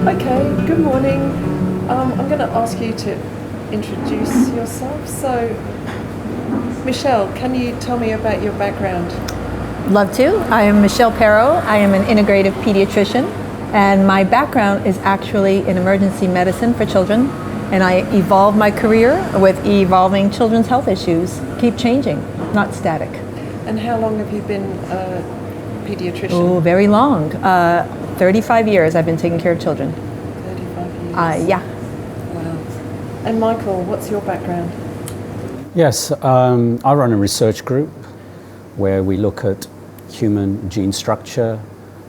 Okay, good morning. I'm going to ask you to introduce yourself. So, Michelle, can you tell me about your background? Love to. I am Michelle Peroo. I am an integrative pediatrician, and my background is actually in emergency medicine for children. And I evolved my career with evolving children's health issues. Keep changing, not static. And how long have you been a pediatrician? Oh, very long. 35 years I've been taking care of children. 35 years? Yeah. Wow. And Michael, what's your background? Yes, I run a research group where we look at human gene structure,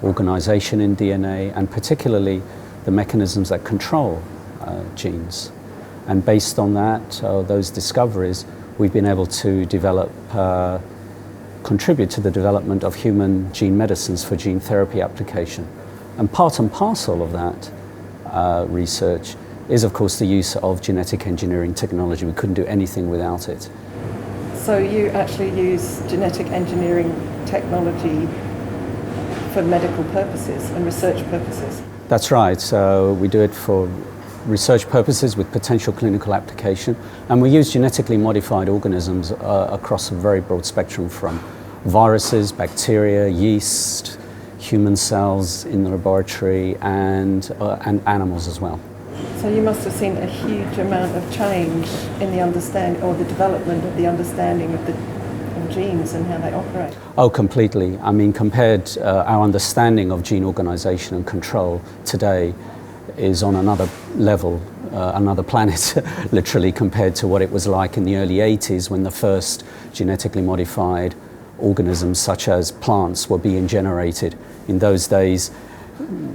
organization in DNA, and particularly the mechanisms that control genes. And based on that, those discoveries, we've been able to develop, contribute to the development of human gene medicines for gene therapy application. And part and parcel of that research is, of course, the use of genetic engineering technology. We couldn't do anything without it. So you actually use genetic engineering technology for medical purposes and research purposes? That's right. So we do it for research purposes with potential clinical application. And we use genetically modified organisms across a very broad spectrum, from viruses, bacteria, yeast, human cells in the laboratory, and animals as well. So you must have seen a huge amount of change in the understanding or the development of the understanding of genes and how they operate. Oh, completely. I mean, compared, our understanding of gene organization and control today is on another level, another planet, literally, compared to what it was like in the early 80s when the first genetically modified organisms such as plants were being generated. In those days,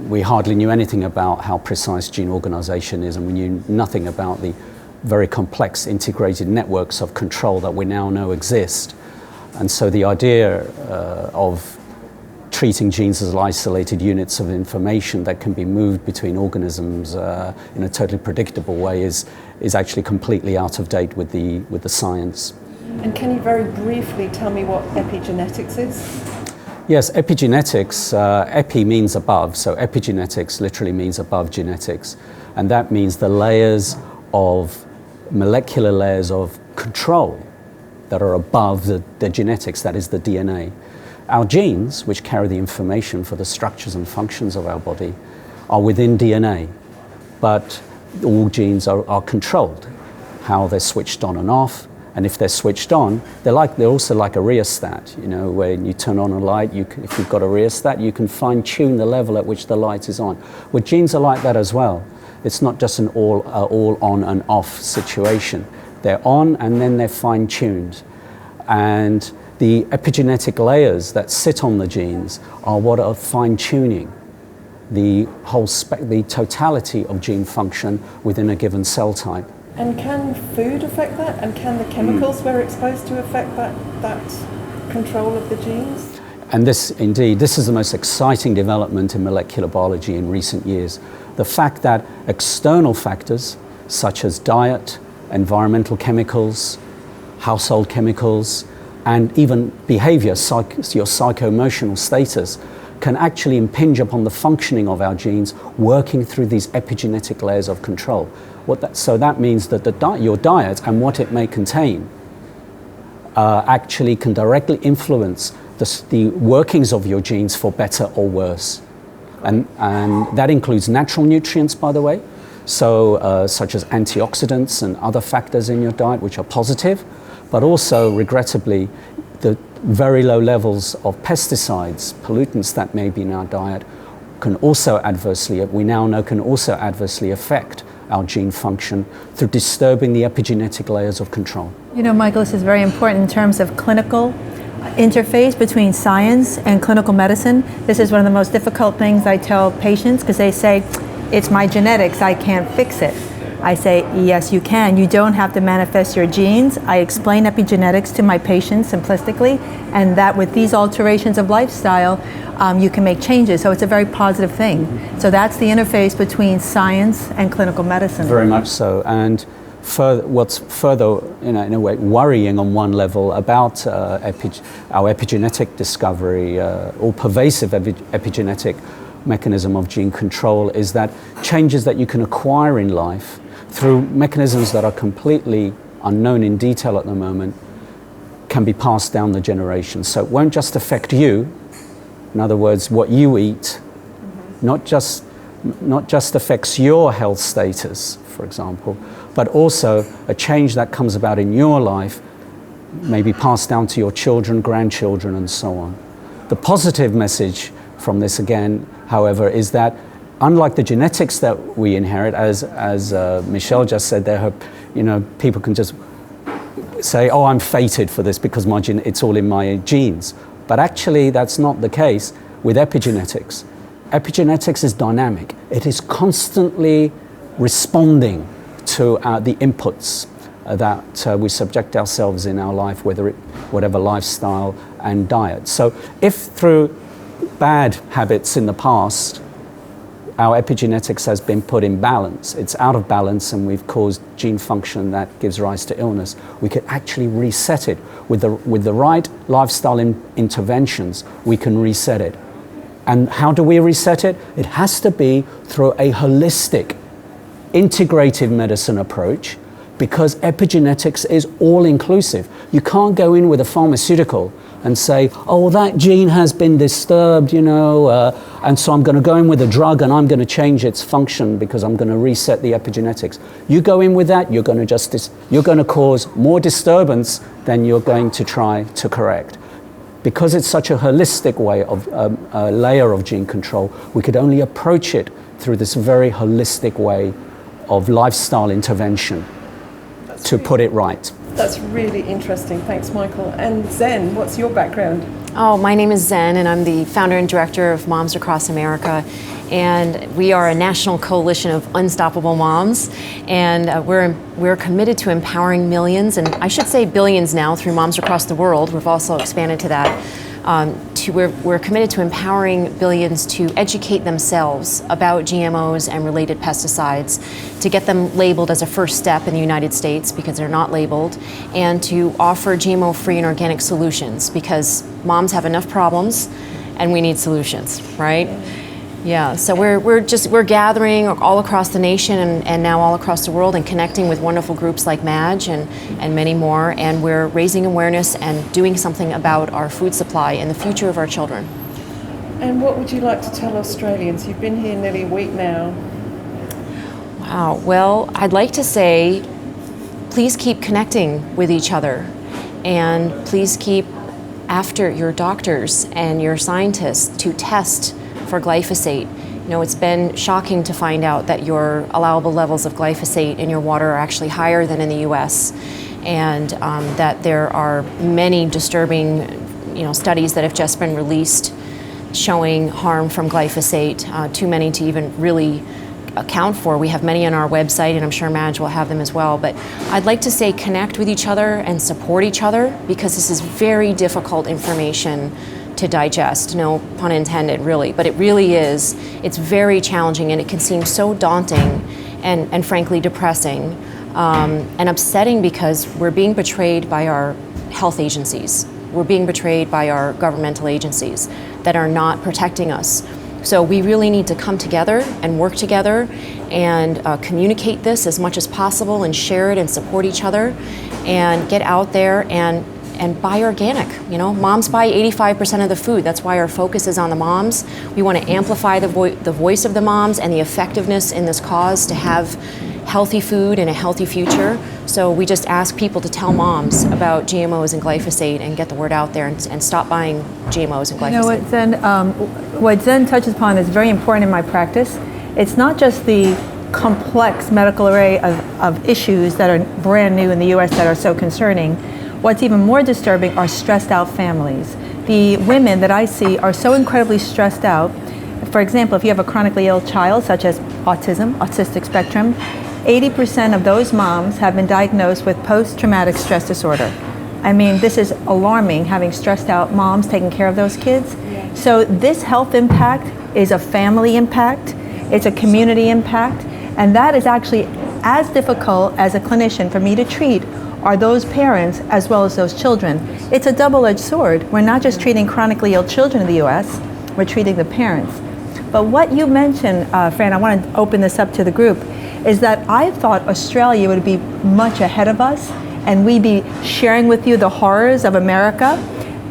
we hardly knew anything about how precise gene organization is, and we knew nothing about the very complex integrated networks of control that we now know exist. And so the idea of treating genes as isolated units of information that can be moved between organisms in a totally predictable way is actually completely out of date with the science. And can you very briefly tell me what epigenetics is? Yes, epigenetics, epi means above, so epigenetics literally means above genetics. And that means the layers of, molecular layers of control that are above the genetics, that is the DNA. Our genes, which carry the information for the structures and functions of our body, are within DNA, but all genes are controlled, how they're switched on and off. And if they're switched on, they're also like a rheostat. You know, when you turn on a light, if you've got a rheostat, you can fine-tune the level at which the light is on. Well, genes are like that as well. It's not just an all on and off situation. They're on and then they're fine-tuned. And the epigenetic layers that sit on the genes are what are fine-tuning the totality of gene function within a given cell type. And can food affect that? And can the chemicals we're exposed to affect that control of the genes? And this is the most exciting development in molecular biology in recent years. The fact that external factors such as diet, environmental chemicals, household chemicals, and even behavior, your psycho-emotional status, can actually impinge upon the functioning of our genes, working through these epigenetic layers of control. So that means that your diet and what it may contain actually can directly influence the workings of your genes for better or worse. And that includes natural nutrients, by the way, so such as antioxidants and other factors in your diet which are positive, but also, regrettably, the very low levels of pesticides, pollutants that may be in our diet, can also adversely affect our gene function through disturbing the epigenetic layers of control. You know, Michael, this is very important in terms of clinical interface between science and clinical medicine. This is one of the most difficult things I tell patients, because they say, it's my genetics, I can't fix it. I say, yes, you can. You don't have to manifest your genes. I explain epigenetics to my patients simplistically, and that with these alterations of lifestyle, you can make changes. So it's a very positive thing. So that's the interface between science and clinical medicine. Very much so. And what's further, in a way, worrying on one level about our epigenetic discovery, or pervasive epigenetic mechanism of gene control is that changes that you can acquire in life through mechanisms that are completely unknown in detail at the moment can be passed down the generations. So it won't just affect you, in other words, what you eat, not just affects your health status, for example, but also a change that comes about in your life may be passed down to your children, grandchildren, and so on. The positive message from this, again, however, is that unlike the genetics that we inherit, as Michelle just said, people can just say, "Oh, I'm fated for this because it's all in my genes." But actually, that's not the case with epigenetics. Epigenetics is dynamic. It is constantly responding to the inputs that we subject ourselves in our life, whatever lifestyle and diet. So if through bad habits in the past, our epigenetics has been put in balance, it's out of balance and we've caused gene function that gives rise to illness, we could actually reset it. With the right lifestyle interventions, we can reset it. And how do we reset it? It has to be through a holistic, integrative medicine approach, because epigenetics is all-inclusive. You can't go in with a pharmaceutical and say, "Oh, that gene has been disturbed, and so I'm going to go in with a drug and I'm going to change its function because I'm going to reset the epigenetics." You go in with that, you're going to cause more disturbance than you're going to try to correct. Because it's such a holistic way of a layer of gene control, we could only approach it through this very holistic way of lifestyle intervention to put it right. That's really interesting. Thanks, Michael. And Zen, what's your background? Oh, my name is Zen, and I'm the founder and director of Moms Across America. And we are a national coalition of unstoppable moms. And we're committed to empowering millions, and I should say billions now, through Moms Across the World. We've also expanded to that. We're committed to empowering billions to educate themselves about GMOs and related pesticides, to get them labeled as a first step in the United States because they're not labeled, and to offer GMO-free and organic solutions because moms have enough problems and we need solutions, right? Yeah, so we're gathering all across the nation and now all across the world and connecting with wonderful groups like MADGE and many more, and we're raising awareness and doing something about our food supply and the future of our children. And what would you like to tell Australians? You've been here nearly a week now. Wow, well, I'd like to say, please keep connecting with each other, and please keep after your doctors and your scientists to test for glyphosate. It's been shocking to find out that your allowable levels of glyphosate in your water are actually higher than in the US, and that there are many disturbing studies that have just been released showing harm from glyphosate, too many to even really account for. We have many on our website, and I'm sure Madge will have them as well. But I'd like to say connect with each other and support each other, because this is very difficult information to digest, no pun intended, really, but it really is. It's very challenging, and it can seem so daunting and frankly depressing and upsetting, because we're being betrayed by our health agencies. We're being betrayed by our governmental agencies that are not protecting us. So we really need to come together and work together and communicate this as much as possible and share it and support each other and get out there and buy organic. Moms buy 85% of the food. That's why our focus is on the moms. We want to amplify the voice of the moms and the effectiveness in this cause to have healthy food and a healthy future. So we just ask people to tell moms about GMOs and glyphosate and get the word out there and stop buying GMOs and glyphosate. What Zen touches upon is very important in my practice. It's not just the complex medical array of issues that are brand new in the US that are so concerning. What's even more disturbing are stressed out families. The women that I see are so incredibly stressed out. For example, if you have a chronically ill child, such as autistic spectrum, 80% of those moms have been diagnosed with post-traumatic stress disorder. I mean, this is alarming, having stressed out moms taking care of those kids. So this health impact is a family impact, it's a community impact, and that is actually as difficult as a clinician for me to treat are those parents as well as those children. It's a double-edged sword. We're not just treating chronically ill children in the US, we're treating the parents. But what you mentioned, Fran, I want to open this up to the group, is that I thought Australia would be much ahead of us and we'd be sharing with you the horrors of America.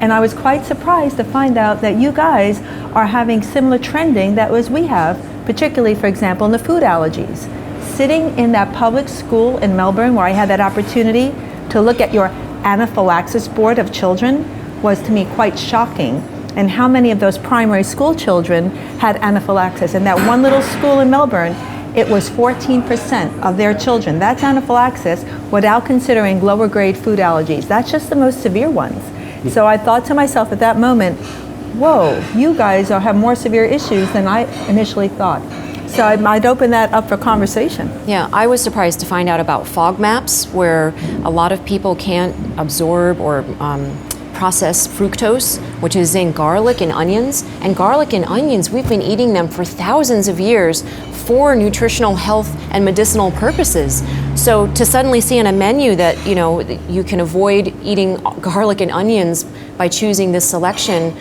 And I was quite surprised to find out that you guys are having similar trending that was we have, particularly, for example, in the food allergies. Sitting in that public school in Melbourne where I had that opportunity to look at your anaphylaxis board of children was to me quite shocking. And how many of those primary school children had anaphylaxis? In that one little school in Melbourne, it was 14% of their children. That's anaphylaxis without considering lower grade food allergies. That's just the most severe ones. So I thought to myself at that moment, whoa, you guys have more severe issues than I initially thought. So I might open that up for conversation. Yeah, I was surprised to find out about fog maps, where a lot of people can't absorb or process fructose, which is in garlic and onions. And garlic and onions, we've been eating them for thousands of years for nutritional health and medicinal purposes. So to suddenly see on a menu that, you know, you can avoid eating garlic and onions by choosing this selection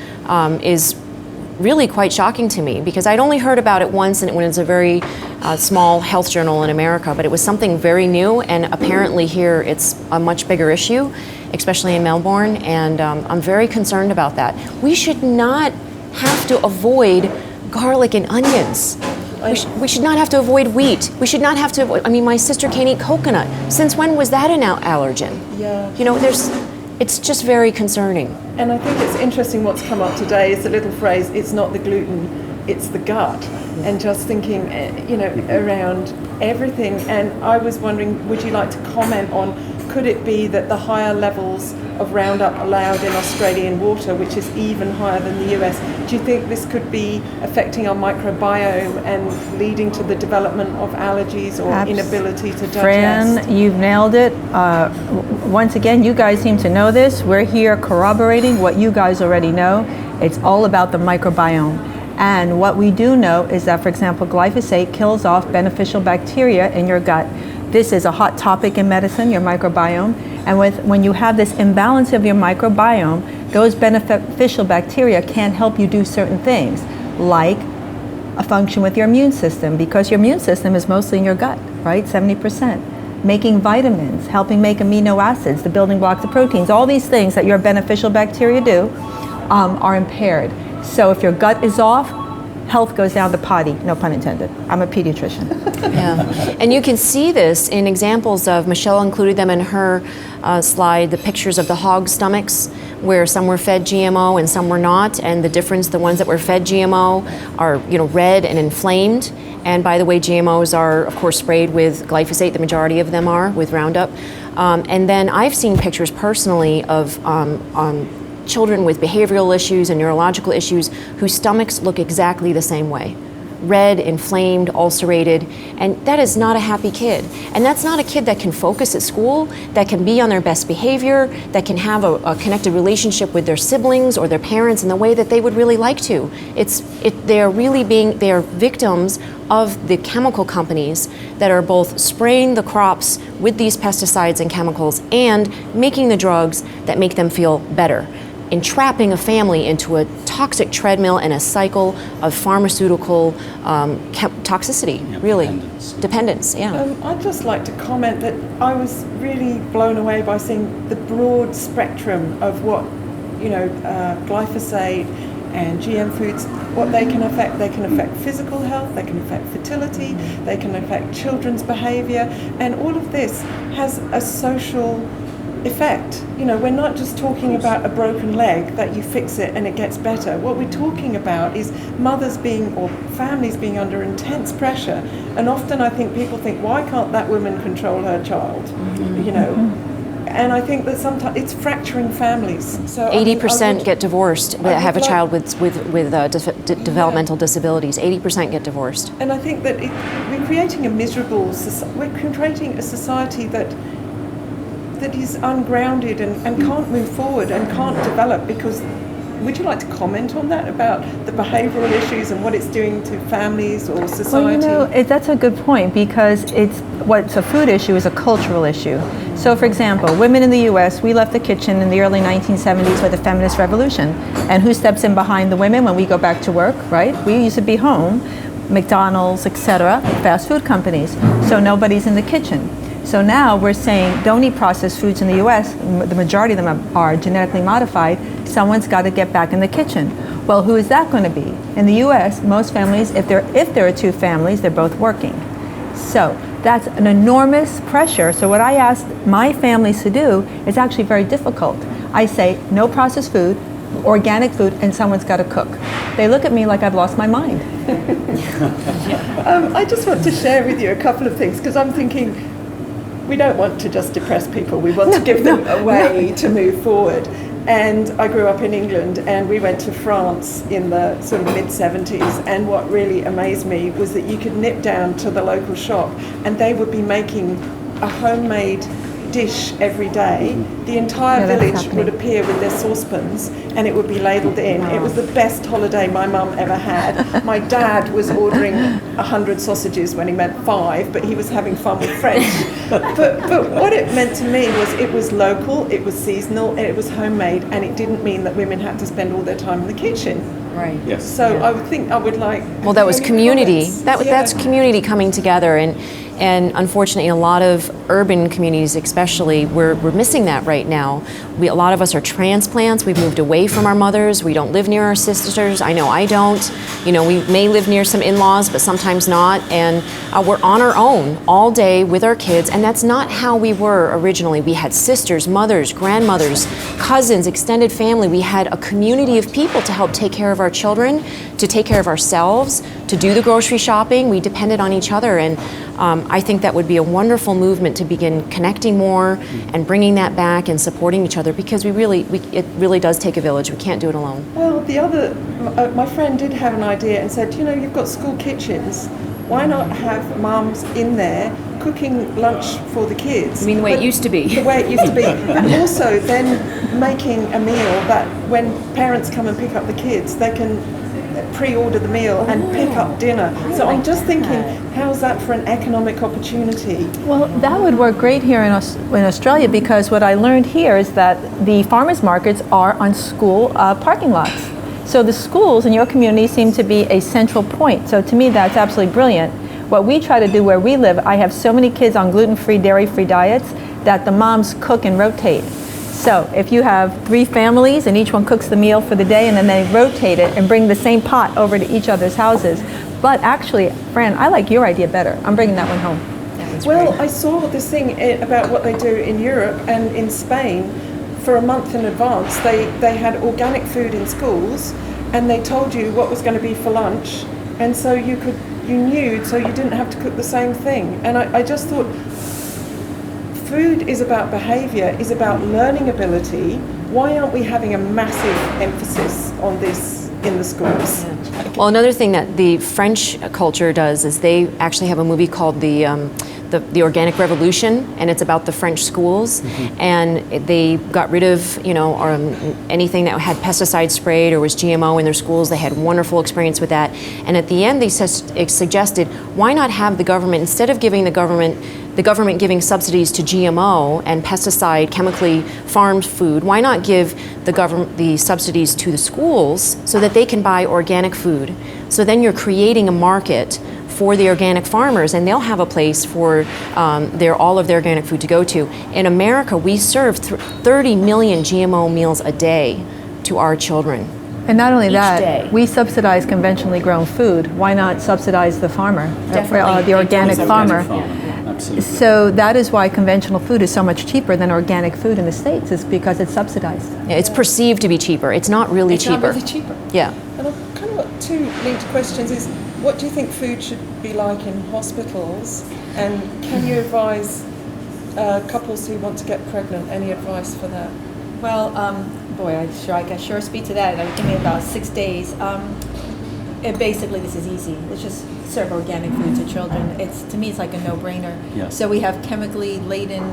is really quite shocking to me, because I'd only heard about it once, and when it was a very small health journal in America, but it was something very new, and apparently here it's a much bigger issue, especially in Melbourne, and I'm very concerned about that. We should not have to avoid garlic and onions. We should not have to avoid wheat. We should not have to avoid, I mean, my sister can't eat coconut. Since when was that an allergen? Yeah. You know, it's just very concerning. And I think it's interesting what's come up today is the little phrase, it's not the gluten, it's the gut. And just thinking, you know, around everything. And I was wondering, would you like to comment on, could it be that the higher levels of Roundup allowed in Australian water, which is even higher than the US, do you think this could be affecting our microbiome and leading to the development of allergies or inability to digest? Fran, you've nailed it. Once again, you guys seem to know this. We're here corroborating what you guys already know. It's all about the microbiome. And what we do know is that, for example, glyphosate kills off beneficial bacteria in your gut. This is a hot topic in medicine, your microbiome. And when you have this imbalance of your microbiome, those beneficial bacteria can't help you do certain things, like a function with your immune system, because your immune system is mostly in your gut, right? 70%. Making vitamins, helping make amino acids, the building blocks of proteins, all these things that your beneficial bacteria do are impaired. So if your gut is off, health goes down the potty, no pun intended. I'm a pediatrician. Yeah, and you can see this in examples of, Michelle included them in her slide, the pictures of the hog stomachs, where some were fed GMO and some were not, and the difference, the ones that were fed GMO are, you know, red and inflamed. And by the way, GMOs are, of course, sprayed with glyphosate, the majority of them are, with Roundup. And then I've seen pictures personally of children with behavioral issues and neurological issues whose stomachs look exactly the same way. Red, inflamed, ulcerated, and that is not a happy kid. And that's not a kid that can focus at school, that can be on their best behavior, that can have a connected relationship with their siblings or their parents in the way that they would really like to. They are victims of the chemical companies that are both spraying the crops with these pesticides and chemicals and making the drugs that make them feel better, entrapping a family into a toxic treadmill and a cycle of pharmaceutical toxicity, really. Dependence, yeah. I'd just like to comment that I was really blown away by seeing the broad spectrum of what, you know, glyphosate and GM foods, what they can affect. They can affect physical health, they can affect fertility, they can affect children's behavior, and all of this has a social effect. You know, we're not just talking about a broken leg that you fix it and it gets better. What we're talking about is mothers being, or families being, under intense pressure. And often I think people think, why can't that woman control her child? You know, and I think that sometimes it's fracturing families. So 80% get divorced that have a child with developmental disabilities. 80% get divorced. And I think that we're creating we're creating a society that is ungrounded and can't move forward and can't develop, because would you like to comment on that, about the behavioural issues and what it's doing to families or society? Well, that's a good point, because what's a food issue is a cultural issue. So, for example, women in the U.S., we left the kitchen in the early 1970s with the feminist revolution. And who steps in behind the women when we go back to work, right? We used to be home, McDonald's, etc., fast food companies. So nobody's in the kitchen. So now we're saying don't eat processed foods in the U.S. The majority of them are genetically modified. Someone's got to get back in the kitchen. Well, who is that going to be? In the U.S., most families, if there are two families, they're both working. So that's an enormous pressure. So what I asked my families to do is actually very difficult. I say no processed food, organic food, and someone's got to cook. They look at me like I've lost my mind. I just want to share with you a couple of things, because I'm thinking, we don't want to just depress people, we want to give them a way to move forward. And I grew up in England, and we went to France in the sort of mid-70s, and what really amazed me was that you could nip down to the local shop and they would be making a homemade dish every day. The entire village would appear with their saucepans and it would be ladled in. It was the best holiday my mum ever had. My dad was ordering 100 sausages when he meant 5, but he was having fun with French. But what it meant to me was it was local, it was seasonal, and it was homemade, and it didn't mean that women had to spend all their time in the kitchen. Right. Yes. So I would think I would like. Well, that was community. Comments. That's community coming together, and unfortunately, in a lot of urban communities, especially, we're missing that right now. A lot of us are transplants. We've moved away from our mothers. We don't live near our sisters. I know I don't. You know, we may live near some in-laws, but sometimes not. And we're on our own all day with our kids, and that's not how we were originally. We had sisters, mothers, grandmothers, cousins, extended family. We had a community of people to help take care of our children, to take care of ourselves, to do the grocery shopping. We depended on each other, and I think that would be a wonderful movement to begin connecting more and bringing that back and supporting each other, because it really does take a village. We can't do it alone. Well, my friend did have an idea and said, you know, you've got school kitchens. Why not have mums in there cooking lunch for the kids? You mean the way it used to be? The way it used to be. But also then making a meal that when parents come and pick up the kids, they can pre-order the meal and pick up dinner. So I'm just thinking, how's that for an economic opportunity? Well, that would work great here in Australia, because what I learned here is that the farmers markets are on school parking lots. So the schools in your community seem to be a central point. So to me, that's absolutely brilliant. What we try to do where we live, I have so many kids on gluten-free, dairy-free diets that the moms cook and rotate. So if you have 3 families and each one cooks the meal for the day, and then they rotate it and bring the same pot over to each other's houses. But actually, Fran, I like your idea better. I'm bringing that one home. Well, I saw this thing about what they do in Europe and in Spain. For a month in advance, they had organic food in schools, and they told you what was going to be for lunch, and so you knew, so you didn't have to cook the same thing. And I just thought, food is about behaviour, is about learning ability. Why aren't we having a massive emphasis on this in the schools? Well, another thing that the French culture does is they actually have a movie called the Organic Revolution, and it's about the French schools. And they got rid of, anything that had pesticides sprayed or was GMO in their schools. They had wonderful experience with that. And at the end, they suggested, why not have the government, instead of giving the government giving subsidies to GMO and pesticide, chemically farmed food, why not give the government the subsidies to the schools so that they can buy organic food? So then you're creating a market for the organic farmers, and they'll have a place for all of their organic food to go to. In America, we serve 30 million GMO meals a day to our children. And not only Each that, day. we subsidize conventionally grown food. Why not subsidize the farmer, Definitely. the organic farmer? Absolutely. So that is why conventional food is so much cheaper than organic food in the States, is because it's subsidized. Yeah, it's perceived to be cheaper. It's not really cheaper. Not really cheaper. Yeah. And I've kind of got 2 linked questions. Is what do you think food should be like in hospitals, and can you advise couples who want to get pregnant? Any advice for that? Well, I can sure speak to that. It took me about 6 days. Basically, this is easy. It's just serve organic food to children. To me, it's like a no-brainer. Yes. So we have chemically laden,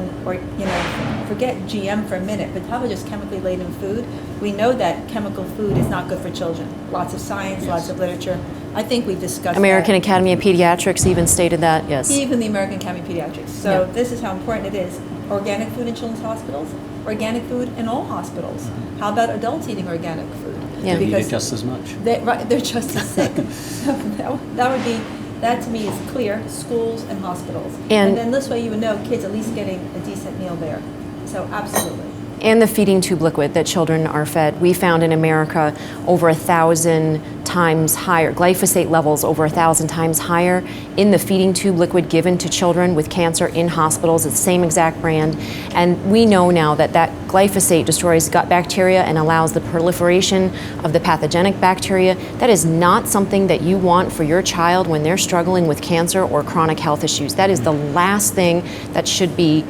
forget GM for a minute, but probably just chemically laden food. We know that chemical food is not good for children. Lots of science, lots of literature. I think we've discussed American that. Academy of Pediatrics even stated that, yes. Even the American Academy of Pediatrics. So this is how important it is. Organic food in children's hospitals, organic food in all hospitals. How about adults eating organic food? Yeah. They need it just as much. They're just as sick. So that to me is clear, schools and hospitals. And then this way you would know kids at least getting a decent meal there. So absolutely. And the feeding tube liquid that children are fed. We found in America over 1,000 times higher, glyphosate levels over 1,000 times higher in the feeding tube liquid given to children with cancer in hospitals. It's the same exact brand. And we know now that that glyphosate destroys gut bacteria and allows the proliferation of the pathogenic bacteria. That is not something that you want for your child when they're struggling with cancer or chronic health issues. That is the last thing that should be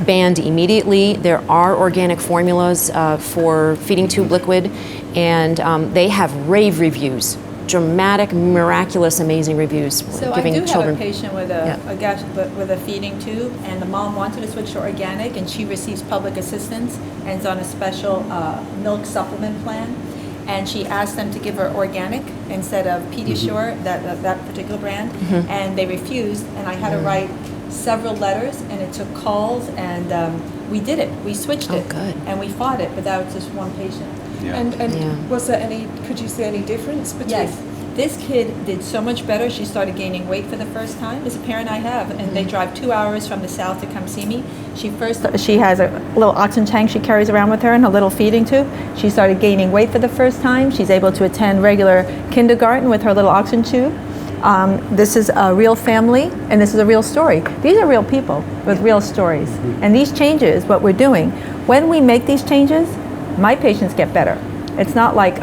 banned immediately. There are organic formulas for feeding tube liquid, and they have rave reviews, dramatic, miraculous, amazing reviews. So giving I do children. have a patient with a feeding tube, and the mom wanted to switch to organic, and she receives public assistance and is on a special milk supplement plan. And she asked them to give her organic instead of Pediasure, that particular brand, and they refused. And I had to write several letters, and it took calls, and we did it. We switched it, good. and we fought it, but that was just one patient. Yeah. And was there could you see any difference between? Yes, this kid did so much better. She started gaining weight for the first time. As a parent, I have, and they drive 2 hours from the south to come see me. She has a little oxygen tank she carries around with her and a little feeding tube. She started gaining weight for the first time. She's able to attend regular kindergarten with her little oxygen tube. This is a real family, and this is a real story. These are real people with real stories. And these changes, what we're doing, when we make these changes, my patients get better. It's not like,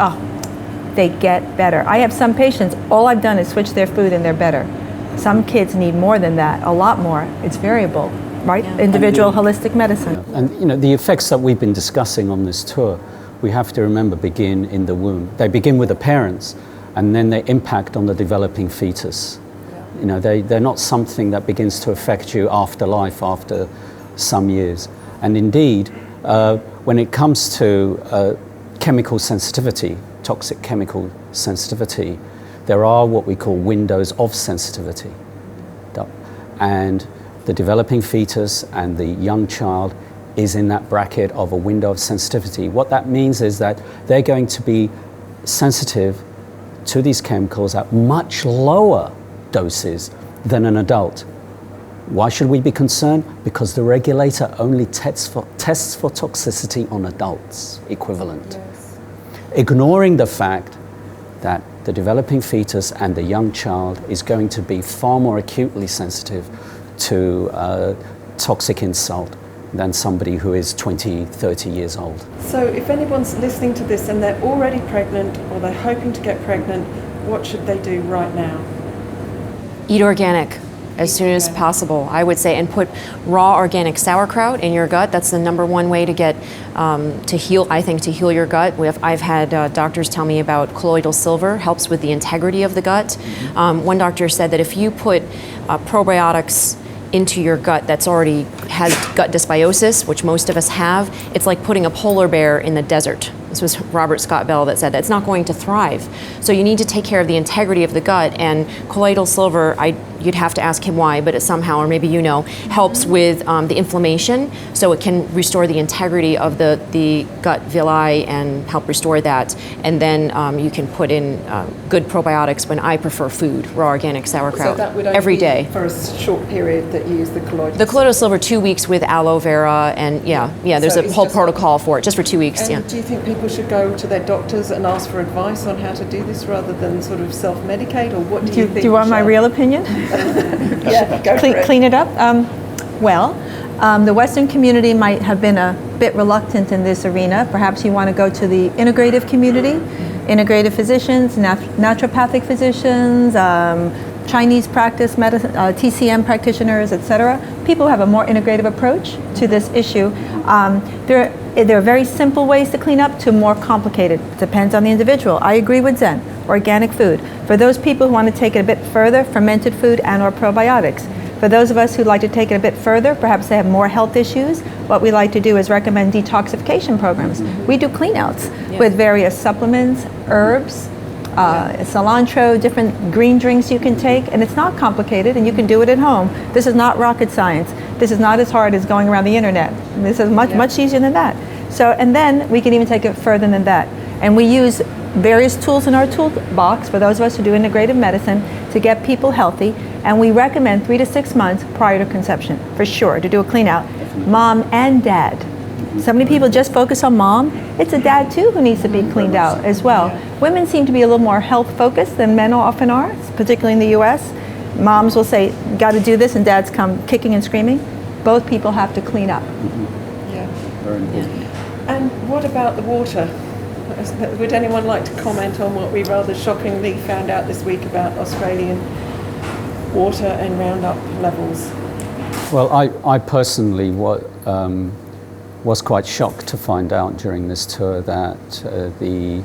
they get better. I have some patients, all I've done is switch their food and they're better. Some kids need more than that, a lot more. It's variable, right? Yeah. Individual holistic medicine. And the effects that we've been discussing on this tour, we have to remember begin in the womb. They begin with the parents, and then they impact on the developing fetus. They're not something that begins to affect you after life, after some years. And indeed, when it comes to chemical sensitivity, toxic chemical sensitivity, there are what we call windows of sensitivity. And the developing fetus and the young child is in that bracket of a window of sensitivity. What that means is that they're going to be sensitive to these chemicals at much lower doses than an adult. Why should we be concerned? Because the regulator only tests for toxicity on adults, equivalent. Yes. Ignoring the fact that the developing fetus and the young child is going to be far more acutely sensitive to toxic insult than somebody who is 20, 30 years old. So if anyone's listening to this and they're already pregnant or they're hoping to get pregnant, what should they do right now? Eat organic as soon as possible, I would say, and put raw organic sauerkraut in your gut. That's the number one way to get to heal your gut. I've had doctors tell me about colloidal silver helps with the integrity of the gut. One doctor said that if you put probiotics into your gut that's already has gut dysbiosis, which most of us have, it's like putting a polar bear in the desert. This was Robert Scott Bell that said that. It's not going to thrive. So you need to take care of the integrity of the gut, and colloidal silver, you'd have to ask him why, but it somehow, or maybe you know, helps with the inflammation, so it can restore the integrity of the gut villi and help restore that. And then you can put in good probiotics when I prefer food, raw organic sauerkraut, So that would only every be day. for a short period that you use the colloidal The colloidal silver, 2 weeks with aloe vera, and there's So a it's whole just protocol for it, just for 2 weeks. And do you think people should go to their doctors and ask for advice on how to do this rather than sort of self-medicate, or what do you think? Do you want my Michelle? real opinion? Yeah, go for it. Clean it up? The Western community might have been a bit reluctant in this arena. Perhaps you want to go to the integrative community, integrative physicians, naturopathic physicians, Chinese practice medicine, TCM practitioners, etc. People who have a more integrative approach to this issue. There are very simple ways to clean up to more complicated. Depends on the individual. I agree with Zen. Organic food. For those people who want to take it a bit further, fermented food and or probiotics. For those of us who like to take it a bit further, perhaps they have more health issues, what we like to do is recommend detoxification programs. We do cleanouts with various supplements, herbs, cilantro, different green drinks you can take, and it's not complicated, and you can do it at home. This is not rocket science. This is not as hard as going around the internet. This is much easier than that. So, and then we can even take it further than that. And we use various tools in our toolbox for those of us who do integrative medicine to get people healthy, and we recommend 3 to 6 months prior to conception, for sure, to do a clean out. Mom and dad. So many people just focus on mom. It's a dad too who needs to be cleaned out as well. Women seem to be a little more health focused than men often are, particularly in the US. Moms will say, got to do this, and dads come kicking and screaming. Both people have to clean up. Yeah. Very important. And what about the water? Would anyone like to comment on what we rather shockingly found out this week about Australian water and Roundup levels? Well, I personally was quite shocked to find out during this tour that the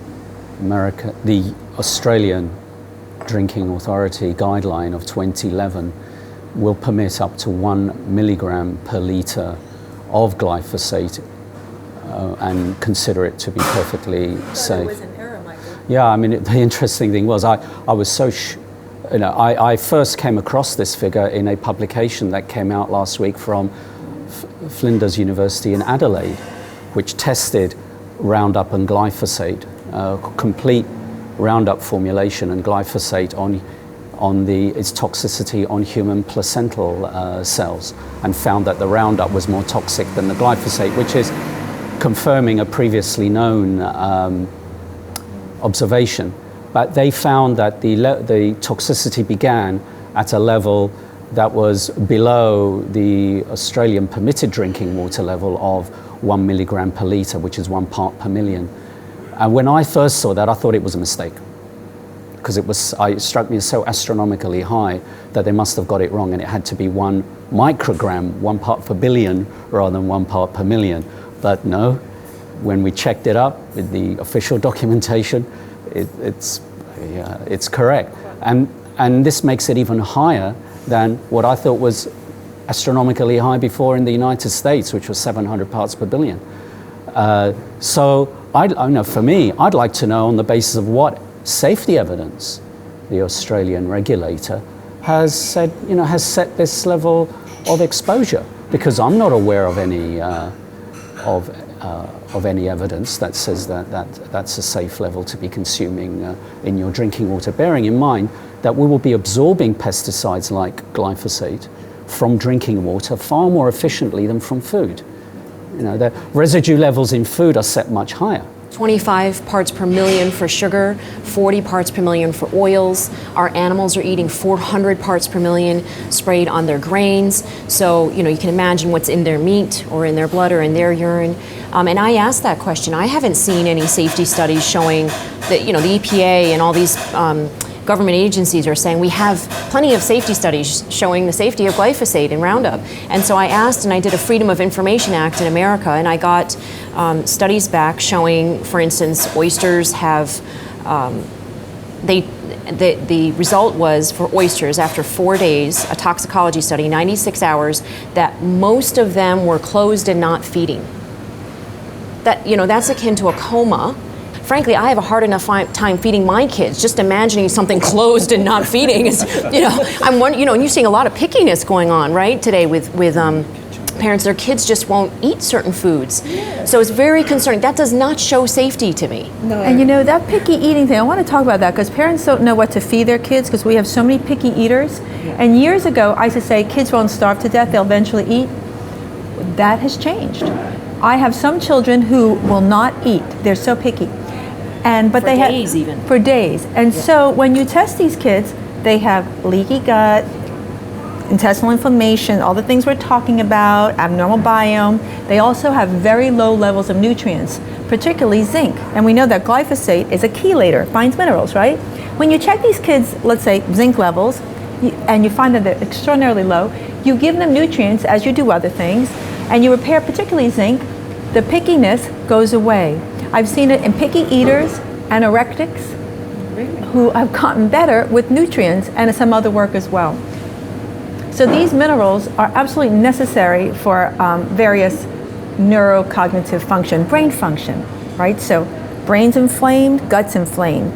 Australian Drinking Authority guideline of 2011 will permit up to 1 milligram per litre of glyphosate and consider it to be perfectly safe. It was an error, Michael. Yeah, I mean, the interesting thing was I was so, I first came across this figure in a publication that came out last week from Flinders University in Adelaide, which tested Roundup and glyphosate, complete Roundup formulation and glyphosate on its toxicity on human placental cells, and found that the Roundup was more toxic than the glyphosate, which is confirming a previously known observation. But they found that the toxicity began at a level that was below the Australian permitted drinking water level of 1 milligram per litre, which is 1 part per million. And when I first saw that, I thought it was a mistake, because it struck me as so astronomically high that they must have got it wrong, and it had to be 1 microgram, 1 part per billion, rather than 1 part per million. But no, when we checked it up with the official documentation, it's correct. And this makes it even higher than what I thought was astronomically high before in the United States, which was 700 parts per billion. So for me, I'd like to know on the basis of what safety evidence the Australian regulator has said, has set this level of exposure, because I'm not aware of any any evidence that says that's a safe level to be consuming in your drinking water, bearing in mind that we will be absorbing pesticides like glyphosate from drinking water far more efficiently than from food. The residue levels in food are set much higher. 25 parts per million for sugar, 40 parts per million for oils. Our animals are eating 400 parts per million sprayed on their grains. So, you can imagine what's in their meat or in their blood or in their urine. And I asked that question. I haven't seen any safety studies showing that, the EPA and all these government agencies are saying we have plenty of safety studies showing the safety of glyphosate and Roundup. And so I asked, and I did a Freedom of Information Act in America, and I got studies back showing, for instance, oysters have, the result was for oysters after 4 days, a toxicology study, 96 hours, that most of them were closed and not feeding. That's akin to a coma. Frankly, I have a hard enough time feeding my kids. Just imagining something closed and not feeding is, I'm wondering, and you're seeing a lot of pickiness going on, right, today with parents. Their kids just won't eat certain foods. Yeah. So it's very concerning. That does not show safety to me. No. And that picky eating thing, I want to talk about that, because parents don't know what to feed their kids, because we have so many picky eaters. Yeah. And years ago, I used to say kids won't starve to death, they'll eventually eat. That has changed. I have some children who will not eat. They're so picky. But for days even. For days. And so when you test these kids, they have leaky gut, intestinal inflammation, all the things we're talking about, abnormal biome. They also have very low levels of nutrients, particularly zinc. And we know that glyphosate is a chelator, finds minerals, right? When you check these kids, let's say zinc levels, and you find that they're extraordinarily low, you give them nutrients as you do other things, and you repair particularly zinc, the pickiness goes away. I've seen it in picky eaters, anorectics, who have gotten better with nutrients and some other work as well. So these minerals are absolutely necessary for various neurocognitive function, brain function, right? So brain's inflamed, gut's inflamed.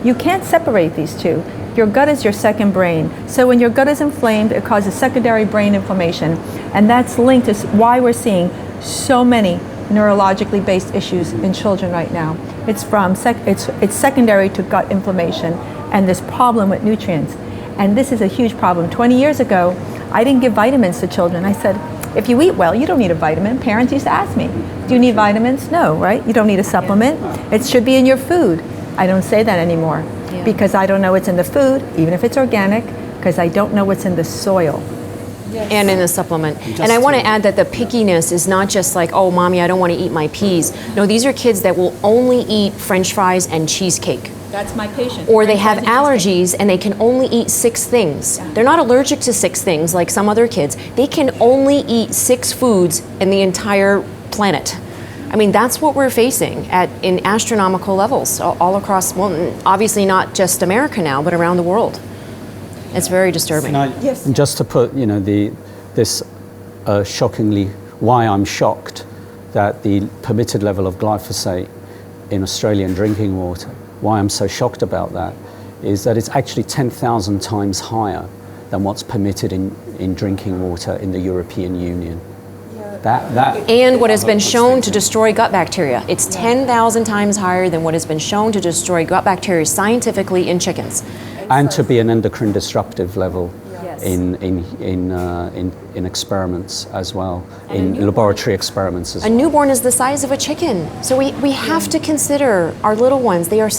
You can't separate these two. Your gut is your second brain. So when your gut is inflamed, it causes secondary brain inflammation. And that's linked to why we're seeing so many neurologically based issues in children right now. It's it's secondary to gut inflammation and this problem with nutrients. And this is a huge problem. 20 years ago, I didn't give vitamins to children. I said, if you eat well, you don't need a vitamin. Parents used to ask me, do you need vitamins? No, right? You don't need a supplement. It should be in your food. I don't say that anymore because I don't know what's in the food, even if it's organic, because I don't know what's in the soil. Yes. And in the supplement. And I want to add that the pickiness is not just like, oh, mommy, I don't want to eat my peas. No, these are kids that will only eat French fries and cheesecake. That's my patient. Or they have allergies and they can only eat 6 things. They're not allergic to 6 things like some other kids. They can only eat 6 foods in the entire planet. I mean, that's what we're facing in astronomical levels all across, well, obviously not just America now, but around the world. It's very disturbing. Yes. And just to put, this shockingly, why I'm shocked that the permitted level of glyphosate in Australian drinking water, why I'm so shocked about that, is that it's actually 10,000 times higher than what's permitted in drinking water in the European Union. And what has been shown to destroy gut bacteria. It's 10,000 times higher than what has been shown to destroy gut bacteria scientifically in chickens. And to be an endocrine disruptive level in experiments as well, in laboratory experiments as well. A newborn is the size of a chicken. So we have to consider our little ones. They are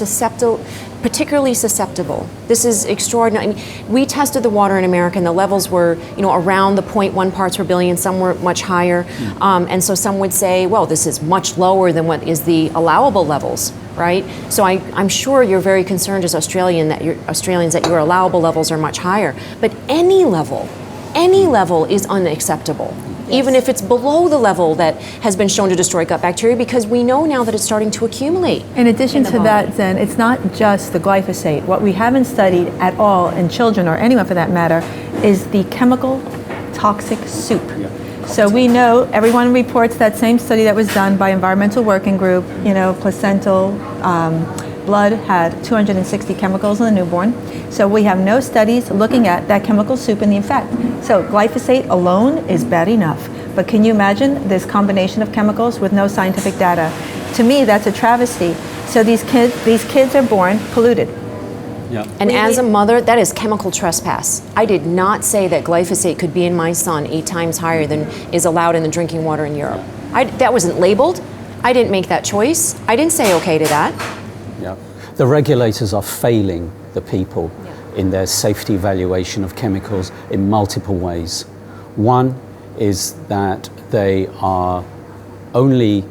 particularly susceptible. This is extraordinary. I mean, we tested the water in America and the levels were, around the 0.1 parts per billion, some were much higher. And so some would say, well, this is much lower than what is the allowable levels, right? So I'm sure you're very concerned as Australians that your allowable levels are much higher. But any level is unacceptable. Even if it's below the level that has been shown to destroy gut bacteria, because we know now that it's starting to accumulate. In addition to that, then, it's not just the glyphosate. What we haven't studied at all in children, or anyone for that matter, is the chemical toxic soup. So we know, everyone reports that same study that was done by Environmental Working Group, placental blood had 260 chemicals in the newborn. So we have no studies looking at that chemical soup and the effect. So glyphosate alone is bad enough. But can you imagine this combination of chemicals with no scientific data? To me, that's a travesty. So these kids are born polluted. Yeah. And as a mother, that is chemical trespass. I did not say that glyphosate could be in my son 8 times higher than is allowed in the drinking water in Europe. That wasn't labeled. I didn't make that choice. I didn't say okay to that. Yeah. The regulators are failing the people in their safety evaluation of chemicals in multiple ways. One is that they are only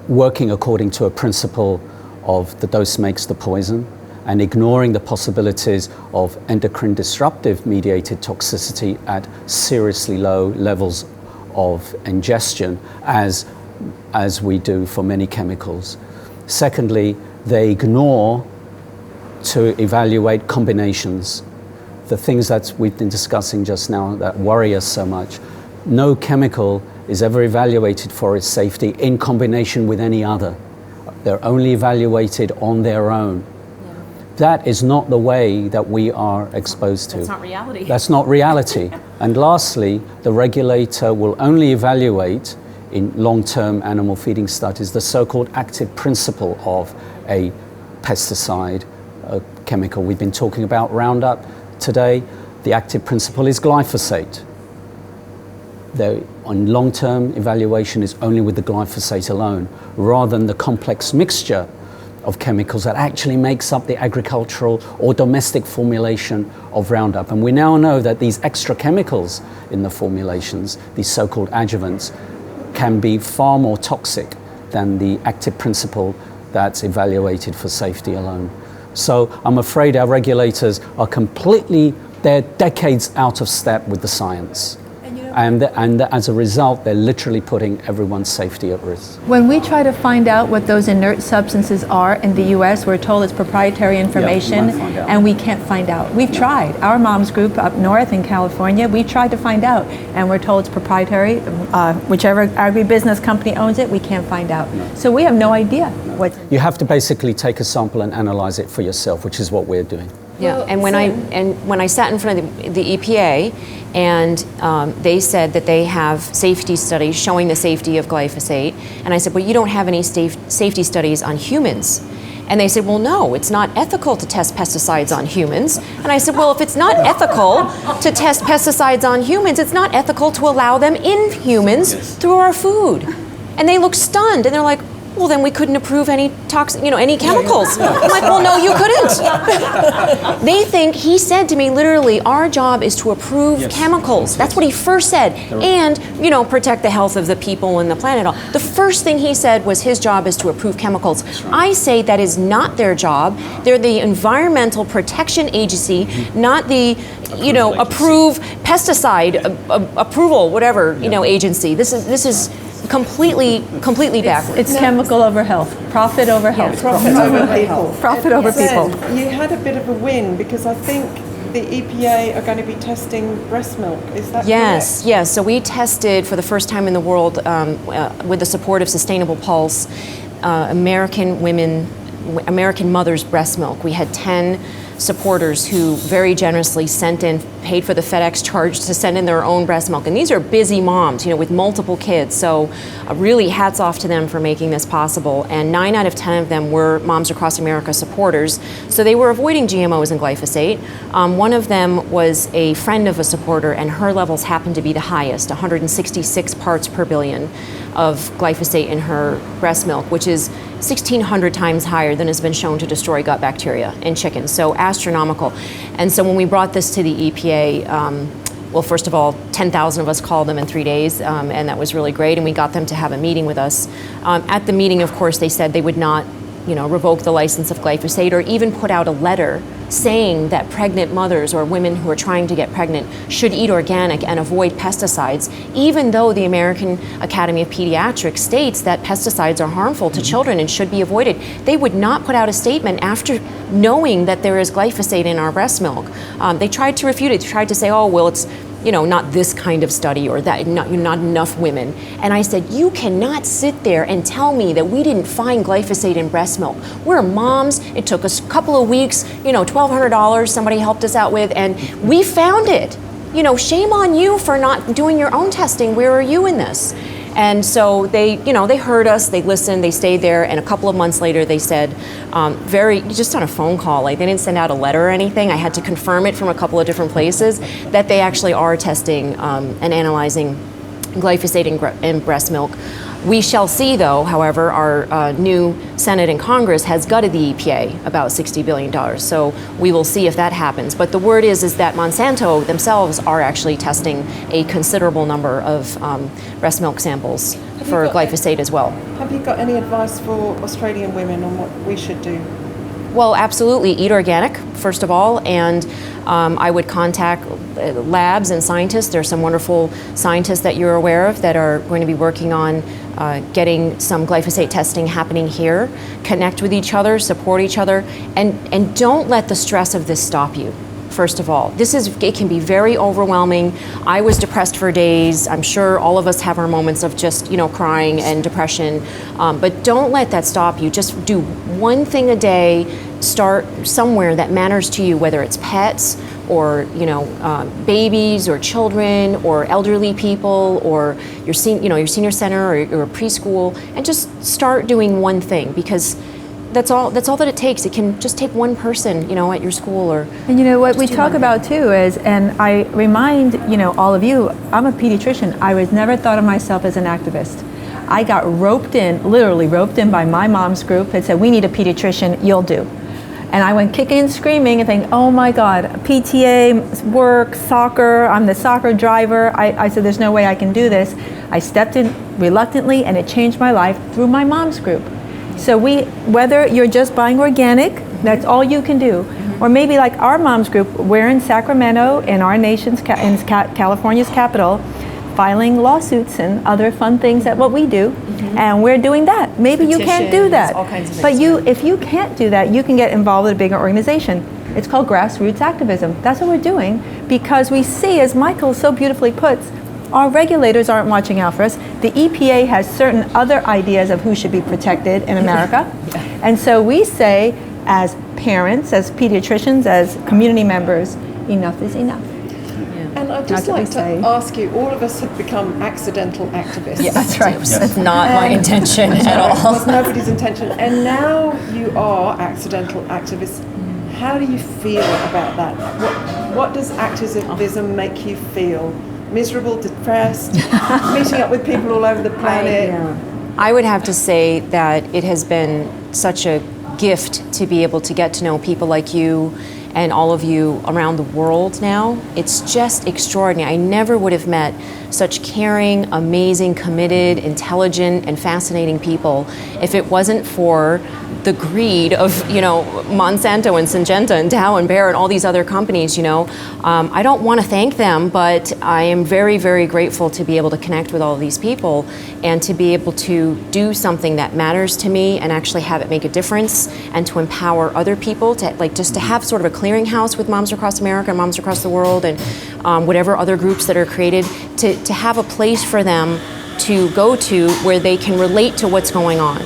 working according to a principle of the dose makes the poison, and ignoring the possibilities of endocrine disruptive mediated toxicity at seriously low levels of ingestion, as we do for many chemicals. Secondly, they ignore to evaluate combinations, the things that we've been discussing just now that worry us so much. No chemical is ever evaluated for its safety in combination with any other. They're only evaluated on their own. That is not the way that we are exposed to. That's not reality. That's not reality. And lastly, the regulator will only evaluate in long-term animal feeding studies the so-called active principle of a pesticide, a chemical. We've been talking about Roundup today. The active principle is glyphosate. On long-term evaluation is only with the glyphosate alone, rather than the complex mixture of chemicals that actually makes up the agricultural or domestic formulation of Roundup. And we now know that these extra chemicals in the formulations, these so-called adjuvants, can be far more toxic than the active principle that's evaluated for safety alone. So I'm afraid our regulators are they're decades out of step with the science. And as a result, they're literally putting everyone's safety at risk. When we try to find out what those inert substances are in the US, we're told it's proprietary information, and we can't find out. We've tried. Our mom's group up north in California, we tried to find out, and we're told it's proprietary. Whichever agribusiness company owns it, we can't find out. So we have no idea what. You have to basically take a sample and analyze it for yourself, which is what we're doing. Yeah, Well, and when I sat in front of the EPA, and they said that they have safety studies showing the safety of glyphosate, and I said, well, you don't have any safety studies on humans. And they said, well, no, it's not ethical to test pesticides on humans. And I said, well, if it's not ethical to test pesticides on humans, it's not ethical to allow them in humans through our food. And they looked stunned, and they're like, well, then we couldn't approve any any chemicals. I'm like, well, no, you couldn't. They think, he said to me literally, our job is to approve chemicals. That's what he first said. And, protect the health of the people and the planet. The first thing he said was his job is to approve chemicals. I say that is not their job. They're the Environmental Protection Agency, not the, approve pesticide approval, whatever, agency. This is completely backwards. It's chemical over health, profit over health. Profit over people. Profit over people. You had a bit of a win because I think the EPA are going to be testing breast milk. Is that correct? Yes. So we tested for the first time in the world with the support of Sustainable Pulse, American mothers' breast milk. We had 10 supporters who very generously paid for the FedEx charge to send in their own breast milk. And these are busy moms, with multiple kids. So really hats off to them for making this possible. And 9 out of 10 of them were Moms Across America supporters. So they were avoiding GMOs and glyphosate. One of them was a friend of a supporter, and her levels happened to be the highest, 166 parts per billion of glyphosate in her breast milk, which is 1,600 times higher than has been shown to destroy gut bacteria in chickens. So astronomical. And so when we brought this to the EPA, well, first of all, 10,000 of us called them in 3 days, and that was really great, and we got them to have a meeting with us. At the meeting, of course, they said they would not revoke the license of glyphosate or even put out a letter saying that pregnant mothers or women who are trying to get pregnant should eat organic and avoid pesticides, even though the American Academy of Pediatrics states that pesticides are harmful to children and should be avoided. They would not put out a statement after knowing that there is glyphosate in our breast milk. They tried to refute it. They tried to say, oh, well, it's not this kind of study or that, not enough women. And I said, you cannot sit there and tell me that we didn't find glyphosate in breast milk. We're moms. It took us a couple of weeks, $1,200 somebody helped us out with, and we found it. Shame on you for not doing your own testing. Where are you in this? And so they heard us, they listened, they stayed there, and a couple of months later they said, just on a phone call, like they didn't send out a letter or anything, I had to confirm it from a couple of different places, that they actually are testing and analyzing glyphosate in breast milk. We shall see, though, however, our new Senate and Congress has gutted the EPA about $60 billion. So we will see if that happens. But the word is that Monsanto themselves are actually testing a considerable number of breast milk samples for glyphosate as well. Have you got any advice for Australian women on what we should do? Well, absolutely. Eat organic, first of all, and I would contact labs and scientists. There are some wonderful scientists that you're aware of that are going to be working on getting some glyphosate testing happening here. Connect with each other, support each other, and don't let the stress of this stop you. First of all, it can be very overwhelming. I was depressed for days. I'm sure all of us have our moments of just, crying and depression. But don't let that stop you. Just do one thing a day. Start somewhere that matters to you, whether it's pets or babies or children or elderly people or your senior center or your preschool, and just start doing one thing, because that's all that it takes. It can just take one person, at your school or. And what we talk about too is, and I remind all of you, I'm a pediatrician. I was never thought of myself as an activist. I got literally roped in by my mom's group and said, we need a pediatrician, you'll do. And I went kicking and screaming and thinking, oh my God, PTA, work, soccer, I'm the soccer driver. I said, there's no way I can do this. I stepped in reluctantly, and it changed my life through my mom's group. So whether you're just buying organic, that's all you can do. Or maybe like our mom's group, we're in Sacramento, in our nation's, in California's capital. filing lawsuits and other fun things that what we do, and we're doing that. Maybe you can't do that, all kinds of but things, if you can't do that, you can get involved with a bigger organization. It's called grassroots activism. That's what we're doing, because we see, as Michael so beautifully puts, our regulators aren't watching out for us. The EPA has certain other ideas of who should be protected in America. And so we say, as parents, as pediatricians, as community members, enough is enough. And I'd just like to ask you, all of us have become accidental activists. Yes, that's right. That's not my intention at all. It was nobody's intention. And now you are accidental activists. How do you feel about that? What does activism make you feel? Miserable, depressed, meeting up with people all over the planet? I would have to say that it has been such a gift to be able to get to know people like you and all of you around the world now. It's just extraordinary. I never would have met such caring, amazing, committed, intelligent, and fascinating people if it wasn't for the greed of, Monsanto and Syngenta and Dow and Bayer and all these other companies, I don't want to thank them, but I am very, very grateful to be able to connect with all of these people and to be able to do something that matters to me and actually have it make a difference and to empower other people to just to have sort of a clearinghouse with moms across America and moms across the world and whatever other groups that are created to have a place for them to go to where they can relate to what's going on.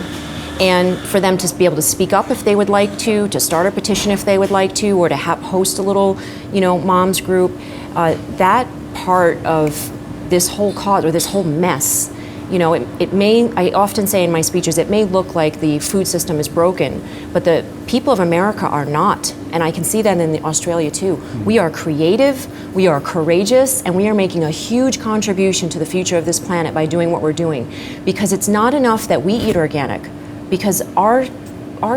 And for them to be able to speak up if they would like to start a petition if they would like to, or to host a little, moms group. That part of this whole cause or this whole mess, it may, I often say in my speeches, it may look like the food system is broken, but the people of America are not. And I can see that in Australia too. We are creative, we are courageous, and we are making a huge contribution to the future of this planet by doing what we're doing. Because it's not enough that we eat organic, because our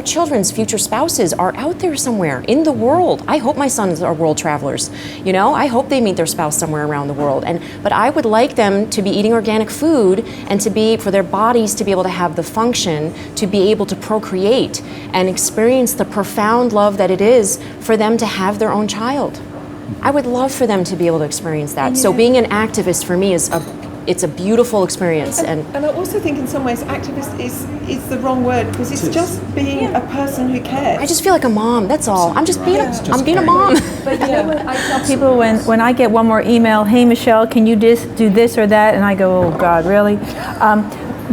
children's future spouses are out there somewhere in the world. I hope my sons are world travelers. I hope they meet their spouse somewhere around the world. But I would like them to be eating organic food and for their bodies to be able to have the function to be able to procreate and experience the profound love that it is for them to have their own child. I would love for them to be able to experience that. So being an activist for me it's a beautiful experience. And I also think in some ways activist is the wrong word, because it's just being a person who cares. I just feel like a mom, that's all. I'm just being a mom. But you know what I tell people when I get one more email, hey Michelle, can you do this or that? And I go, oh God, really?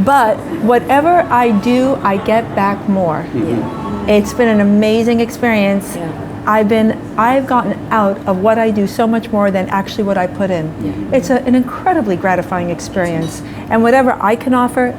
But whatever I do, I get back more. It's been an amazing experience. I've gotten out of what I do so much more than actually what I put in. It's an incredibly gratifying experience. And whatever I can offer,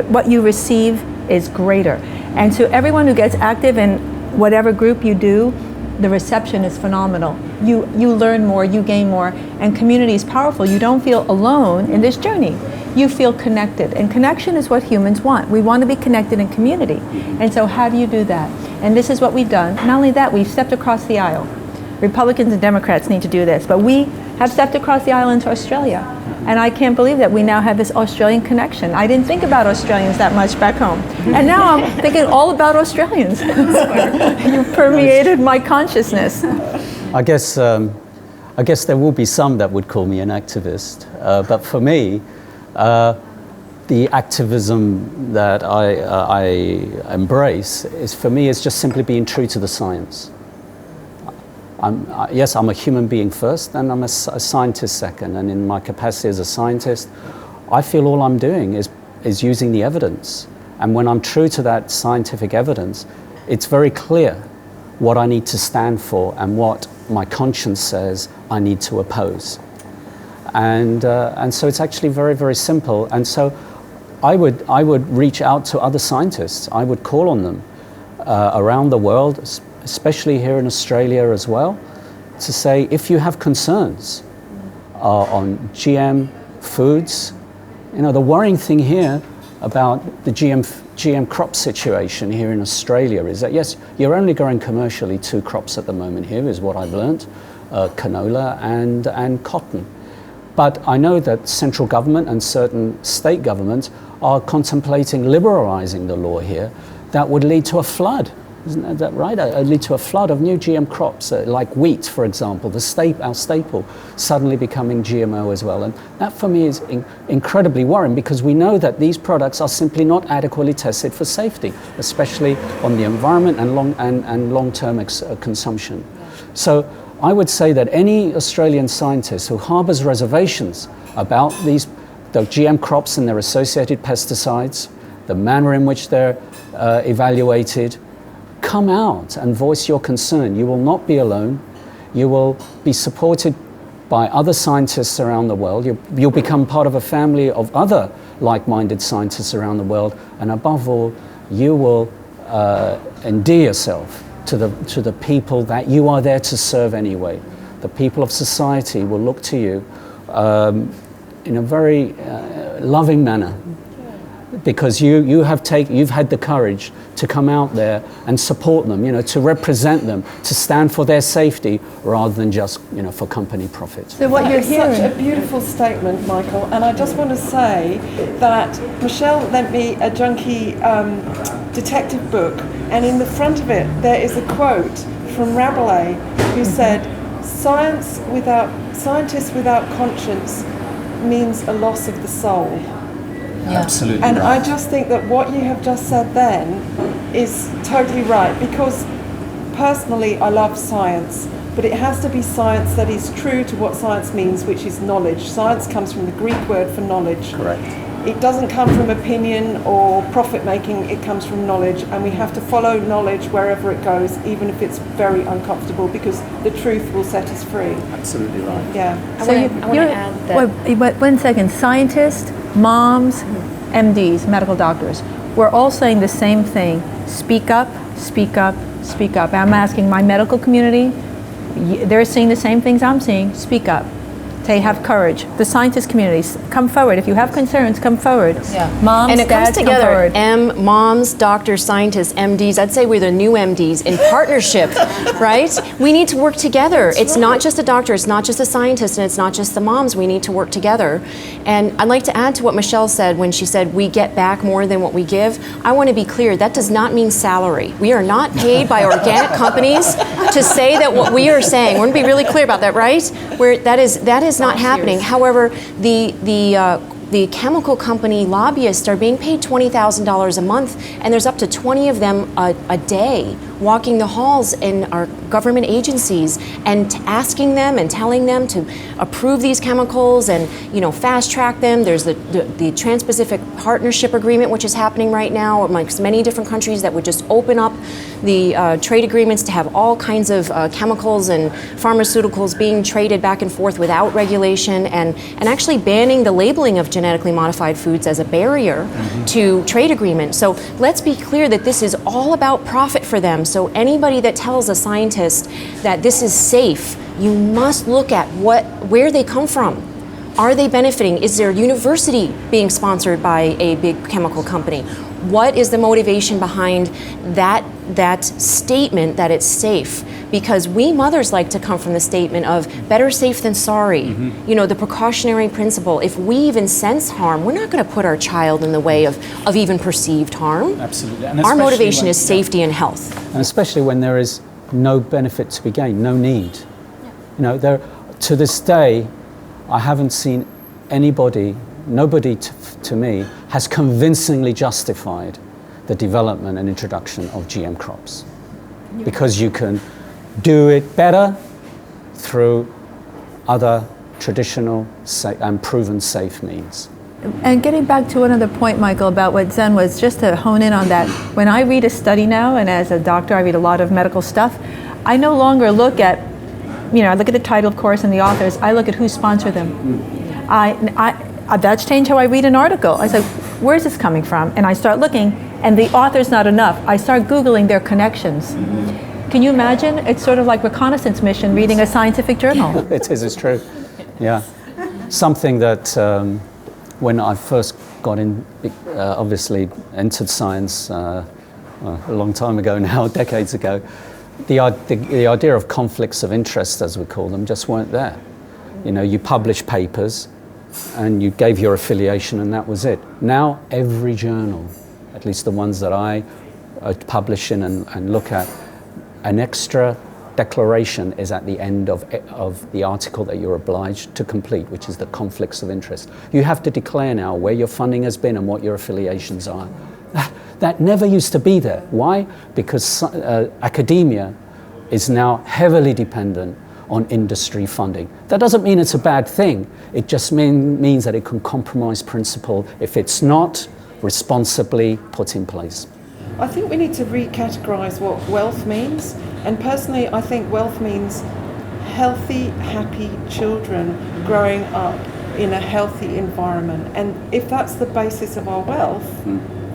what you receive is greater. And to everyone who gets active in whatever group you do, the reception is phenomenal. You learn more, you gain more, and community is powerful. You don't feel alone in this journey. You feel connected, and connection is what humans want. We want to be connected in community. And so how do you do that? And this is what we've done. Not only that, we've stepped across the aisle. Republicans and Democrats need to do this, but we have stepped across the aisle into Australia. And I can't believe that we now have this Australian connection. I didn't think about Australians that much back home. And now I'm thinking all about Australians. You permeated my consciousness. I guess there will be some that would call me an activist, but for me, the activism that I embrace is just simply being true to the science. Yes, I'm a human being first, and I'm a scientist second. And in my capacity as a scientist, I feel all I'm doing is using the evidence. And when I'm true to that scientific evidence, it's very clear what I need to stand for and what my conscience says I need to oppose. And so it's actually very, very simple. And so I would reach out to other scientists. I would call on them around the world, especially here in Australia as well, to say, if you have concerns on GM foods, the worrying thing here about the GM crop situation here in Australia is that, yes, you're only growing commercially 2 crops at the moment here, is what I've learned, canola and cotton. But I know that central government and certain state governments are contemplating liberalising the law here that would lead to a flood Isn't that right? Lead to a flood of new GM crops, like wheat, for example, our staple, suddenly becoming GMO as well. And that for me is incredibly worrying, because we know that these products are simply not adequately tested for safety, especially on the environment and long-term consumption. So I would say that any Australian scientist who harbours reservations about the GM crops and their associated pesticides, the manner in which they're evaluated, come out and voice your concern. You will not be alone. You will be supported by other scientists around the world. You'll become part of a family of other like-minded scientists around the world. And above all, you will endear yourself to the people that you are there to serve anyway. The people of society will look to you in a very loving manner, because you've had the courage to come out there and support them, to represent them, to stand for their safety rather than just, for company profit. So what you're hearing, such a beautiful statement, Michael. And I just want to say that Michelle lent me a junkie detective book, and in the front of it there is a quote from Rabelais, who said, "Scientists without conscience means a loss of the soul." Yeah. Absolutely. And right. I just think that what you have just said then is totally right, because personally I love science, but it has to be science that is true to what science means, which is knowledge. Science comes from the Greek word for knowledge. Correct. It doesn't come from opinion or profit making, it comes from knowledge, and we have to follow knowledge wherever it goes, even if it's very uncomfortable, because the truth will set us free. Absolutely right. Yeah. I want to add that. Wait, 1 second. Scientists, moms, MDs, medical doctors, we're all saying the same thing. Speak up, speak up, speak up. I'm asking my medical community, they're seeing the same things I'm seeing. Speak up. They have courage. The scientist communities, come forward. If you have concerns, come forward. Yeah. Moms, and it dads, comes together. come forward. Moms, doctors, scientists, MDs. I'd say we're the new MDs in partnership, right? We need to work together. It's not just a doctor, it's not just a scientist, and it's not just the moms. We need to work together. And I'd like to add to what Michelle said when she said we get back more than what we give. I want to be clear, that does not mean salary. We are not paid by organic companies to say that what we are saying. We're going to be really clear about that, right? That is not happening. However, the chemical company lobbyists are being paid $20,000 a month, and there's up to 20 of them a day walking the halls in our government agencies and asking them and telling them to approve these chemicals and fast track them. There's the Trans-Pacific Partnership Agreement, which is happening right now amongst many different countries, that would just open up the trade agreements to have all kinds of chemicals and pharmaceuticals being traded back and forth without regulation, and actually banning the labeling of genetically modified foods as a barrier to trade agreements. So let's be clear that this is all about profit for them. So anybody that tells a scientist that this is safe, you must look at where they come from. Are they benefiting? Is their university being sponsored by a big chemical company? What is the motivation behind that statement that it's safe? Because we mothers like to come from the statement of better safe than sorry. The precautionary principle. If we even sense harm, we're not going to put our child in the way of even perceived harm. Absolutely. And our motivation is safety and health. And especially when there is no benefit to be gained, no need. To this day, I haven't seen nobody to me has convincingly justified the development and introduction of GM crops. Because you can do it better through other traditional and proven safe means. And getting back to another point, Michael, about what Zen was, just to hone in on that, when I read a study now, and as a doctor I read a lot of medical stuff, I no longer look at, I look at the title, of course, and the authors. I look at who sponsored them. That's changed how I read an article. I say, where's this coming from? And I start looking, and the author's not enough. I start Googling their connections. Can you imagine? It's sort of like reconnaissance mission reading a scientific journal. It's true. Yeah. Something that when I first got in, obviously entered science a long time ago now, decades ago, the idea of conflicts of interest, as we call them, just weren't there. You publish papers and you gave your affiliation and that was it. Now every journal, at least the ones that I publish in and look at, an extra declaration is at the end of the article that you're obliged to complete, which is the conflicts of interest. You have to declare now where your funding has been and what your affiliations are. That never used to be there. Why? Because academia is now heavily dependent on industry funding. That doesn't mean it's a bad thing. It just means that it can compromise principle if it's not responsibly put in place. I think we need to recategorize what wealth means. And personally, I think wealth means healthy, happy children growing up in a healthy environment. And if that's the basis of our wealth,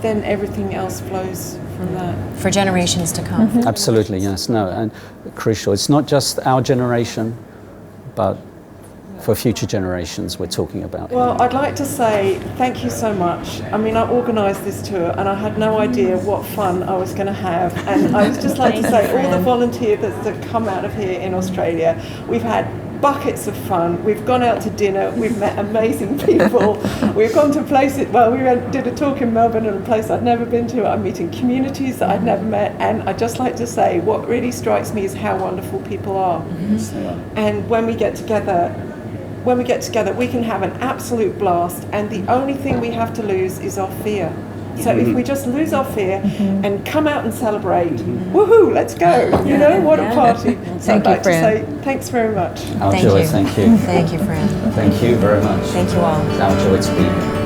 then everything else flows from that. For generations to come. Absolutely, yes. No, and crucial. It's not just our generation, but for future generations we're talking about. Well, I'd like to say thank you so much. I mean, I organised this tour and I had no idea what fun I was going to have. And I would just like to say all the volunteers that come out of here in Australia, we've had buckets of fun. We've gone out to dinner. We've met amazing people. We've gone to places, well, did a talk in Melbourne at a place I'd never been to. I'm meeting communities that I'd never met. And I'd just like to say what really strikes me is how wonderful people are. And when we get together, we can have an absolute blast, and the only thing we have to lose is our fear. So if we just lose our fear and come out and celebrate, woohoo, let's go. You know, what a party. So I'd like to say thanks very much. Our joy, thank you. Thank you, Fran. Thank you very much. Thank you all. It's our joy to be here.